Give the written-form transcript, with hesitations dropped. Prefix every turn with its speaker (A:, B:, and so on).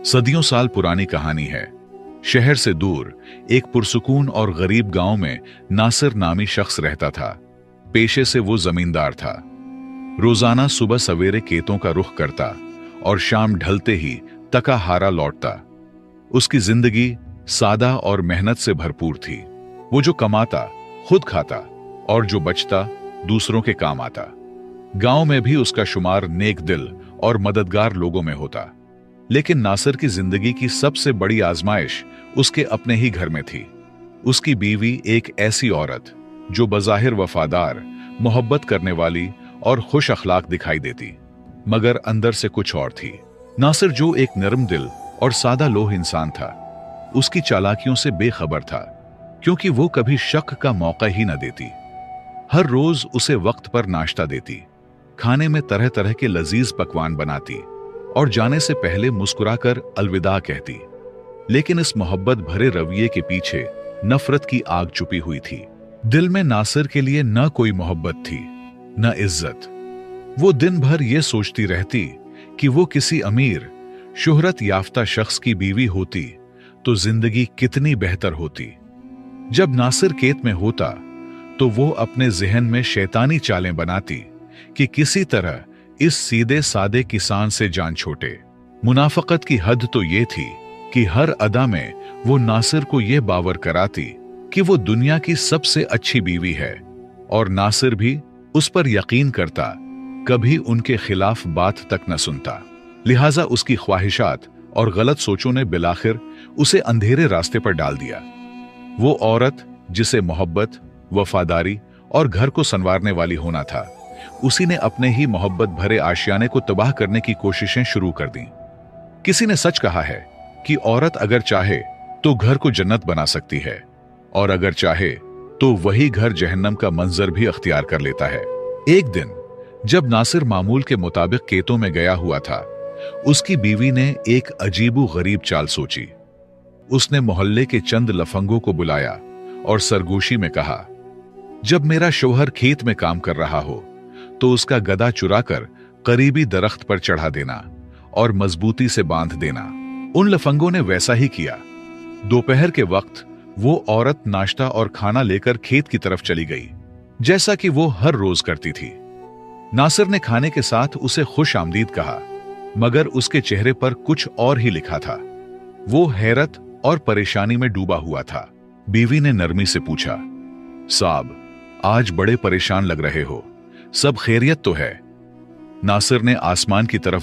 A: सदियों साल पुरानी कहानी है। शहर से दूर एक पुरसुकून और गरीब गांव में नासिर नामी शख्स रहता था। पेशे से वो जमींदार था। रोजाना सुबह सवेरे खेतों का रुख करता और शाम ढलते ही तका हारा लौटता। उसकी जिंदगी सादा और मेहनत से भरपूर थी। वो जो कमाता खुद खाता और जो बचता दूसरों के काम आता। गांव में भी उसका शुमार नेक दिल और मददगार लोगों में होता। लेकिन नासिर की जिंदगी की सबसे बड़ी आजमाइश उसके अपने ही घर में थी। उसकी बीवी एक ऐसी औरत जो बज़ाहिर वफादार, मोहब्बत करने वाली और खुश अखलाक दिखाई देती, मगर अंदर से कुछ और थी। नासिर जो एक नरम दिल और सादा लोह इंसान था, उसकी चालाकियों से बेखबर था, क्योंकि वो कभी शक का मौका ही न देती। हर रोज उसे वक्त पर नाश्ता देती, खाने में तरह तरह के लजीज पकवान बनाती और जाने से पहले मुस्कुराकर अलविदा कहती। लेकिन इस मोहब्बत भरे रवैये के पीछे नफरत की आग छुपी हुई थी। दिल में नासिर के लिए न कोई मोहब्बत थी, न इज्जत। वो दिन भर ये सोचती रहती कि वो किसी अमीर, शुहरत याफ्ता शख्स की बीवी होती तो जिंदगी कितनी बेहतर होती। जब नासिर खेत में होता तो वो अपने जहन में शैतानी चालें बनाती कि किसी तरह इस सीधे सादे किसान से जान छोटे। मुनाफकत की हद तो ये थी कि हर अदा में वो नासिर को ये बावर कराती कि वो दुनिया की सबसे अच्छी बीवी है, और नासिर भी उस पर यकीन करता, कभी उनके खिलाफ बात तक न सुनता। लिहाजा उसकी ख्वाहिशात और गलत सोचों ने बिलाखिर उसे अंधेरे रास्ते पर डाल दिया। वो औरत जिसे मोहब्बत, वफादारी और घर को संवारने वाली होना था, उसी ने अपने ही मोहब्बत भरे आशियाने को तबाह करने की कोशिशें शुरू कर दी। किसी ने सच कहा है कि औरत अगर चाहे तो घर को जन्नत बना सकती है, और अगर चाहे तो वही घर जहन्नम का मंजर भी अख्तियार कर लेता है। एक दिन जब नासिर मामूल के मुताबिक खेतों में गया हुआ था, उसकी बीवी ने एक अजीबो गरीब चाल सोची। उसने मोहल्ले के चंद लफंगों को बुलाया और सरगोशी में कहा, जब मेरा शौहर खेत में काम कर रहा हो तो उसका गदा चुराकर करीबी दरख्त पर चढ़ा देना और मजबूती से बांध देना। उन लफंगों ने वैसा ही किया। दोपहर के वक्त वो औरत नाश्ता और खाना लेकर खेत की तरफ चली गई, जैसा कि वो हर रोज करती थी। नासिर ने खाने के साथ उसे खुश आमदीद कहा, मगर उसके चेहरे पर कुछ और ही लिखा था। वो हैरत और परेशानी में डूबा हुआ था। बीवी ने नरमी से पूछा, साहब, आज बड़े परेशान लग रहे हो, सब खैरियत तो है? नासिर ने आसमान की तरफ